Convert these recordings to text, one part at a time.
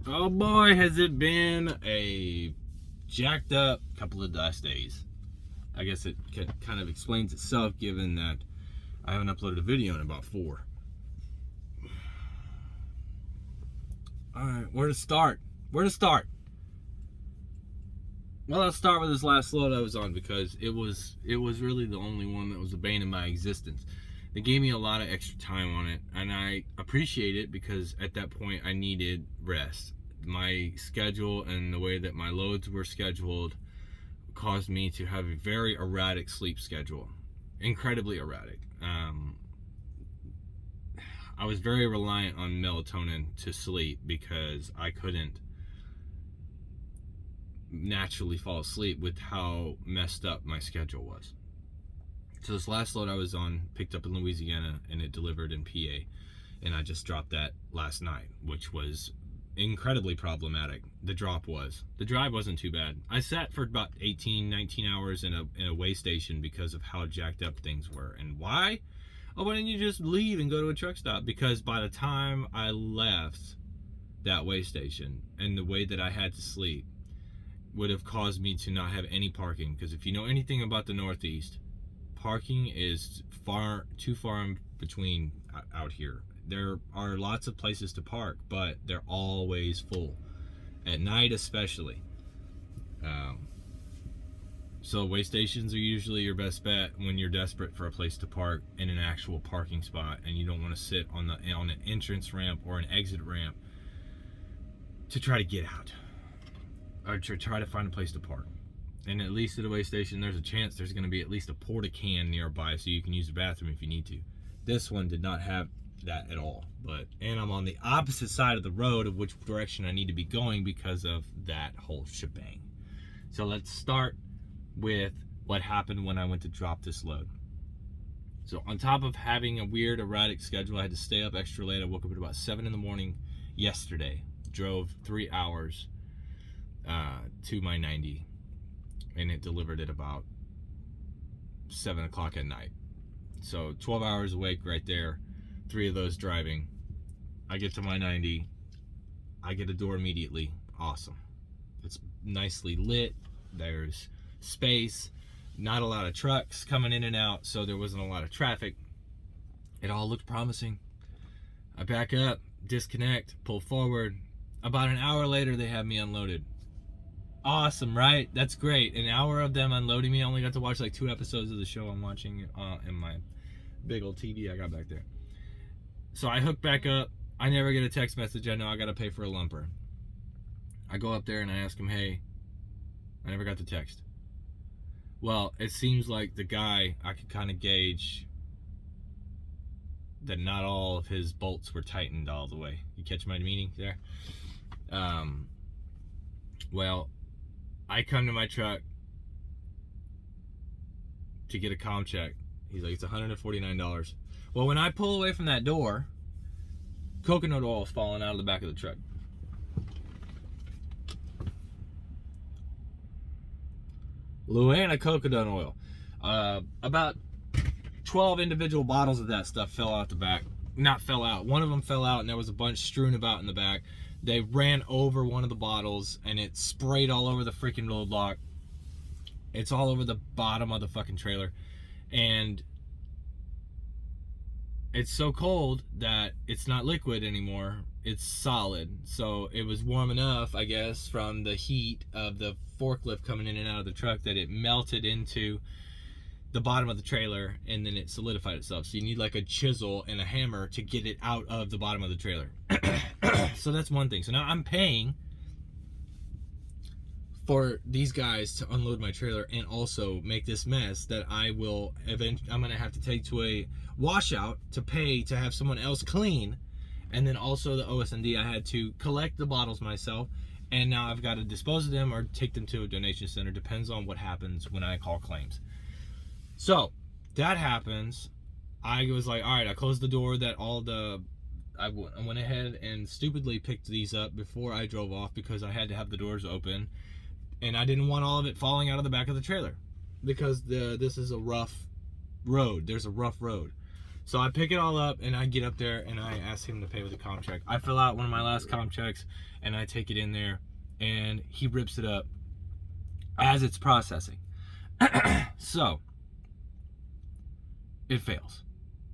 Oh boy, has it been a jacked up couple of last days. I guess it kind of explains itself given that I haven't uploaded a video in about 4. Alright, where to start? Well, I'll start with this last load I was on because it was really the only one that was a bane in my existence. They gave me a lot of extra time on it, and I appreciate it because at that point I needed rest. My schedule and the way that my loads were scheduled caused me to have a very erratic sleep schedule. Incredibly erratic. I was very reliant on melatonin to sleep because I couldn't naturally fall asleep with how messed up my schedule was. So this last load I was on picked up in Louisiana and it delivered in PA, and I just dropped that last night, which was incredibly problematic. The drive wasn't too bad. I sat for about 18-19 hours in a way station because of how jacked up things were. And why? Oh, why didn't you just leave and go to a truck stop? Because by the time I left that way station and the way that I had to sleep would have caused me to not have any parking. Because if you know anything about the Northeast, parking is too far in between out here. There are lots of places to park, but they're always full at night, especially. So way stations are usually your best bet when you're desperate for a place to park in an actual parking spot, and you don't want to sit on an entrance ramp or an exit ramp to try to get out or to try to find a place to park. And at least at a way station, there's a chance there's going to be at least a porta can nearby so you can use the bathroom if you need to. This one did not have that at all. And I'm on the opposite side of the road of which direction I need to be going because of that whole shebang. So let's start with what happened when I went to drop this load. So on top of having a weird erratic schedule, I had to stay up extra late. I woke up at about 7 in the morning yesterday, drove 3 hours to my 90, and it delivered at about 7 o'clock at night. So 12 hours awake right there, 3 of those driving. I get to my 90, I get a door immediately. Awesome. It's nicely lit. There's space, not a lot of trucks coming in and out, so there wasn't a lot of traffic. It all looked promising. I back up, disconnect, pull forward. About an hour later, they have me unloaded. Awesome, right? That's great. An hour of them unloading me. I only got to watch like 2 episodes of the show I'm watching in my big old TV I got back there. So I hook back up. I never get a text message. I know I got to pay for a lumper. I go up there and I ask him, hey, I never got the text. Well, it seems like the guy, I could kind of gauge that not all of his bolts were tightened all the way. You catch my meaning there? Well, I come to my truck to get a comm check. He's like, it's $149. Well, when I pull away from that door, coconut oil is falling out of the back of the truck. Luana coconut oil. About 12 individual bottles of that stuff fell out the back. Not fell out. One of them fell out and there was a bunch strewn about in the back. They ran over one of the bottles and it sprayed all over the freaking load lock. It's all over the bottom of the fucking trailer. And it's so cold that it's not liquid anymore. It's solid. So it was warm enough, I guess, from the heat of the forklift coming in and out of the truck that it melted into the bottom of the trailer and then it solidified itself. So you need like a chisel and a hammer to get it out of the bottom of the trailer. So that's one thing. So now I'm paying for these guys to unload my trailer and also make this mess that I'm gonna have to take to a washout to pay to have someone else clean. And then also the OS&D, I had to collect the bottles myself, and now I've got to dispose of them or take them to a donation center. Depends on what happens when I call claims. So that happens. I was like, all right, I closed the door I went ahead and stupidly picked these up before I drove off because I had to have the doors open, and I didn't want all of it falling out of the back of the trailer because this is a rough road. There's a rough road. So I pick it all up and I get up there and I ask him to pay with a comp check. I fill out one of my last comp checks and I take it in there and he rips it up as it's processing. So it fails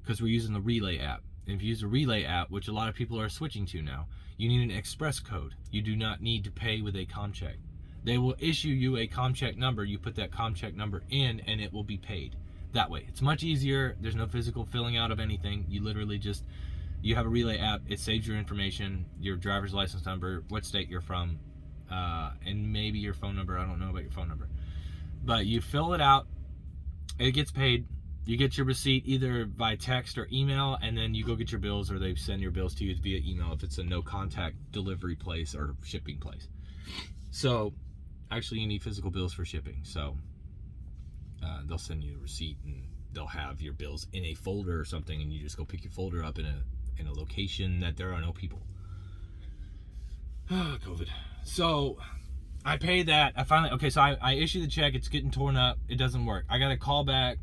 because we're using the Relay app. And if you use the Relay app, which a lot of people are switching to now, you need an express code. You do not need to pay with a comp check. They will issue you a comp check number. You put that comp check number in and it will be paid that way. It's much easier. There's no physical filling out of anything. You literally just, you have a Relay app. It saves your information, your driver's license number, what state you're from, and maybe your phone number. I don't know about your phone number. But you fill it out. It gets paid. You get your receipt either by text or email, and then you go get your bills, or they send your bills to you via email if it's a no contact delivery place or shipping place. So actually you need physical bills for shipping. So they'll send you a receipt and they'll have your bills in a folder or something, and you just go pick your folder up in a location that there are no people. COVID. So I pay that. I finally, okay, so I issue the check. It's getting torn up. It doesn't work. I got to call back,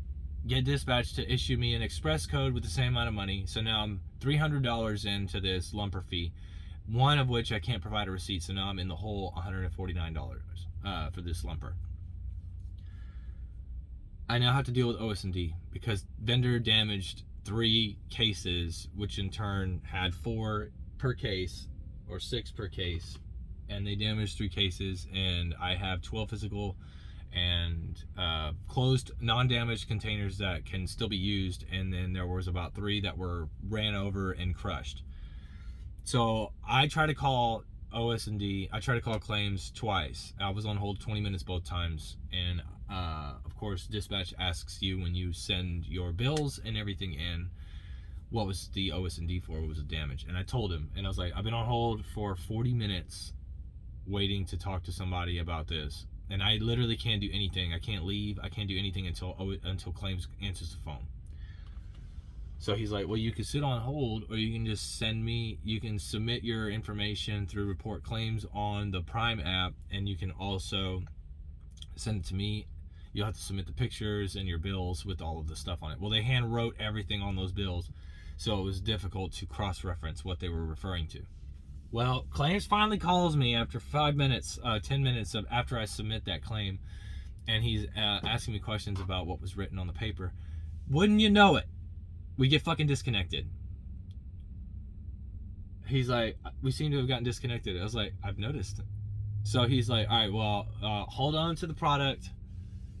get dispatch to issue me an express code with the same amount of money. So now I'm $300 into this lumper fee, one of which I can't provide a receipt. So now I'm in the whole $149 for this lumper. I now have to deal with OS&D because vendor damaged 3 cases, which in turn had 4 per case or 6 per case, and they damaged 3 cases, and I have 12 physical and closed non-damaged containers that can still be used, and then there was about 3 that were ran over and crushed. So I try to call OS&D, I try to call claims twice. I was on hold 20 minutes both times, and of course dispatch asks you when you send your bills and everything in, what was the OS&D for, what was the damage, and I told him, and I was like, I've been on hold for 40 minutes waiting to talk to somebody about this, and I literally can't do anything. I can't leave, I can't do anything until claims answers the phone. So he's like, well, you can sit on hold, or you can just send me, you can submit your information through report claims on the Prime app, and you can also send it to me. You'll have to submit the pictures and your bills with all of the stuff on it. Well, they hand wrote everything on those bills, so it was difficult to cross-reference what they were referring to. Well, claims finally calls me after 5 minutes, 10 minutes of after I submit that claim, and he's asking me questions about what was written on the paper. Wouldn't you know it, we get fucking disconnected. He's like, we seem to have gotten disconnected. I was like, I've noticed. So he's like, all right, well, hold on to the product,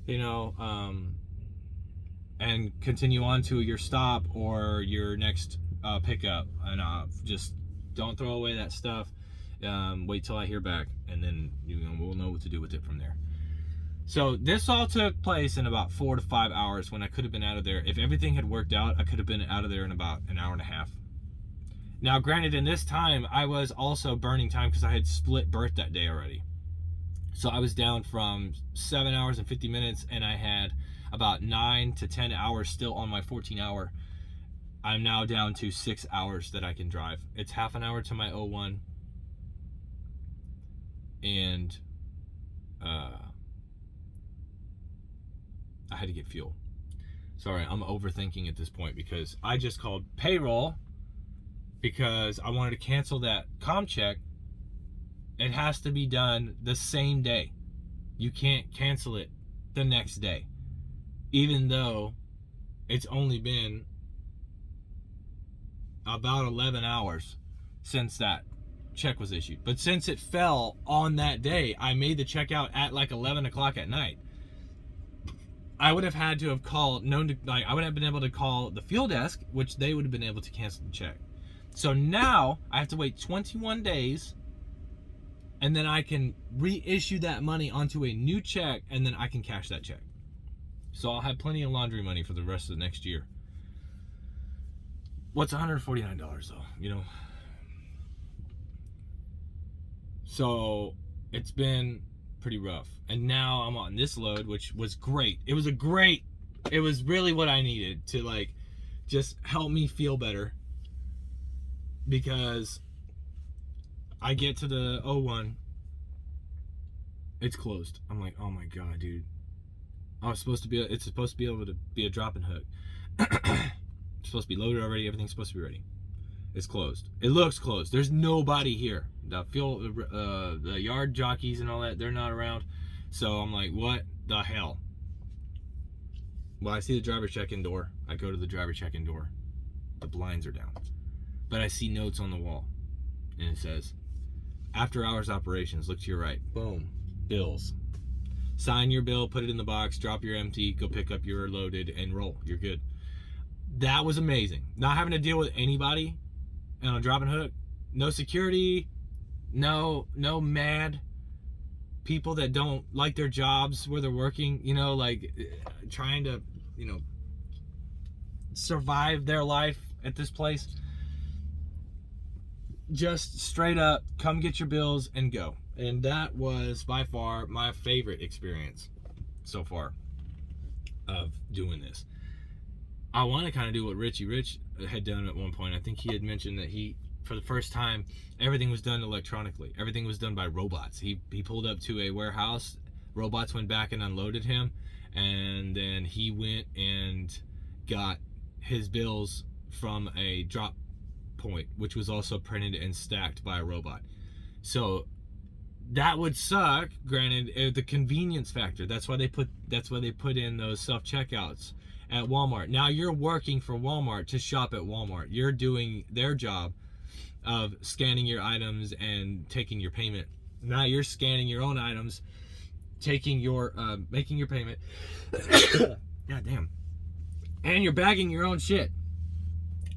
you know, and continue on to your stop or your next pickup, and just don't throw away that stuff. Wait till I hear back, and then we'll know what to do with it from there. So this all took place in about 4 to 5 hours when I could have been out of there. If everything had worked out, I could have been out of there in about an hour and a half. Now, granted, in this time, I was also burning time because I had split birth that day already. So I was down from 7 hours and 50 minutes, and I had about 9 to 10 hours still on my 14-hour. I'm now down to 6 hours that I can drive. It's half an hour to my 01, and I had to get fuel. Sorry, I'm overthinking at this point because I just called payroll because I wanted to cancel that comp check. It has to be done the same day. You can't cancel it the next day, even though it's only been about 11 hours since that check was issued. But since it fell on that day, I made the check out at like 11 o'clock at night. I would have had to have called, I would have been able to call the fuel desk, which they would have been able to cancel the check. So now I have to wait 21 days, and then I can reissue that money onto a new check, and then I can cash that check. So I'll have plenty of laundry money for the rest of the next year. What's $149 though, you know? So it's been pretty rough. And now I'm on this load, which was great. It was really what I needed to like just help me feel better, because I get to the 01, it's closed. I'm like, oh my god, dude. It's supposed to be able to be a drop and hook. It's supposed to be loaded already. Everything's supposed to be ready. It's closed. It looks closed. There's nobody here. The yard jockeys and all that, they're not around. So I'm like, what the hell? Well, I see the driver check-in door. I go to the driver check-in door. The blinds are down. But I see notes on the wall. And it says, after hours operations, look to your right. Boom. Bills. Sign your bill, put it in the box, drop your empty, go pick up your loaded, and roll. You're good. That was amazing. Not having to deal with anybody on a drop and hook. No security. No mad people that don't like their jobs where they're working. You know, like trying to, you know, survive their life at this place. Just straight up, come get your bills and go. And that was by far my favorite experience so far of doing this. I want to kind of do what Richie Rich had done at one point. I think he had mentioned that for the first time, everything was done electronically. Everything was done by robots. He pulled up to a warehouse. Robots went back and unloaded him. And then he went and got his bills from a drop point, which was also printed and stacked by a robot. So that would suck. Granted, the convenience factor. That's why they put in those self-checkouts at Walmart. Now you're working for Walmart to shop at Walmart. You're doing their job of scanning your items and taking your payment. Now you're scanning your own items, making your payment. God damn. And you're bagging your own shit.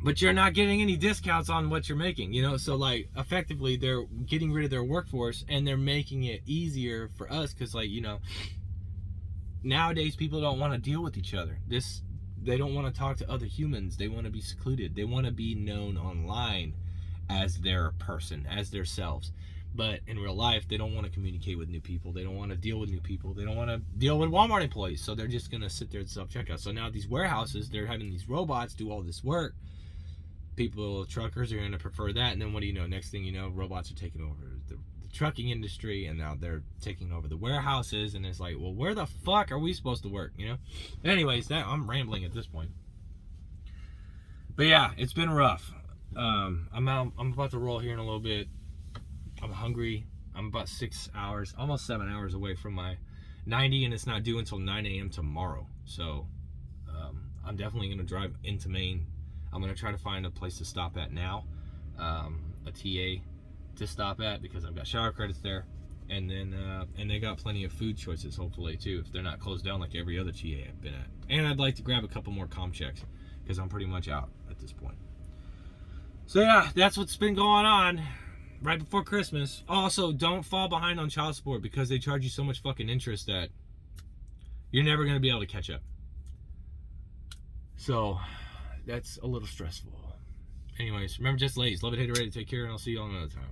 But you're not getting any discounts on what you're making, you know? So, like, effectively, they're getting rid of their workforce, and they're making it easier for us, because, like, you know, nowadays people don't want to deal with each other. They don't want to talk to other humans. They want to be secluded. They want to be known online as their person, as their selves. But in real life, they don't want to communicate with new people. They don't want to deal with new people. They don't want to deal with Walmart employees. So they're just going to sit there and self-checkout. So now these warehouses, they're having these robots do all this work. Truckers are going to prefer that. And then what do you know? Next thing you know, robots are taking over the trucking industry. And now they're taking over the warehouses. And it's like, well, where the fuck are we supposed to work? You know? Anyways, I'm rambling at this point. But yeah, it's been rough. I'm about to roll here in a little bit. I'm hungry. I'm about 6 hours, almost 7 hours away from my 90, and it's not due until 9 a.m. tomorrow. So I'm definitely going to drive into Maine. I'm going to try to find a place to stop at now, a TA to stop at, because I've got shower credits there. And then and they got plenty of food choices, hopefully, too, if they're not closed down like every other TA I've been at. And I'd like to grab a couple more comm checks, because I'm pretty much out at this point. So yeah, that's what's been going on right before Christmas. Also, don't fall behind on child support, because they charge you so much fucking interest that you're never going to be able to catch up. So that's a little stressful. Anyways, remember, just ladies, love it, hate it, ready to take care, and I'll see you all another time.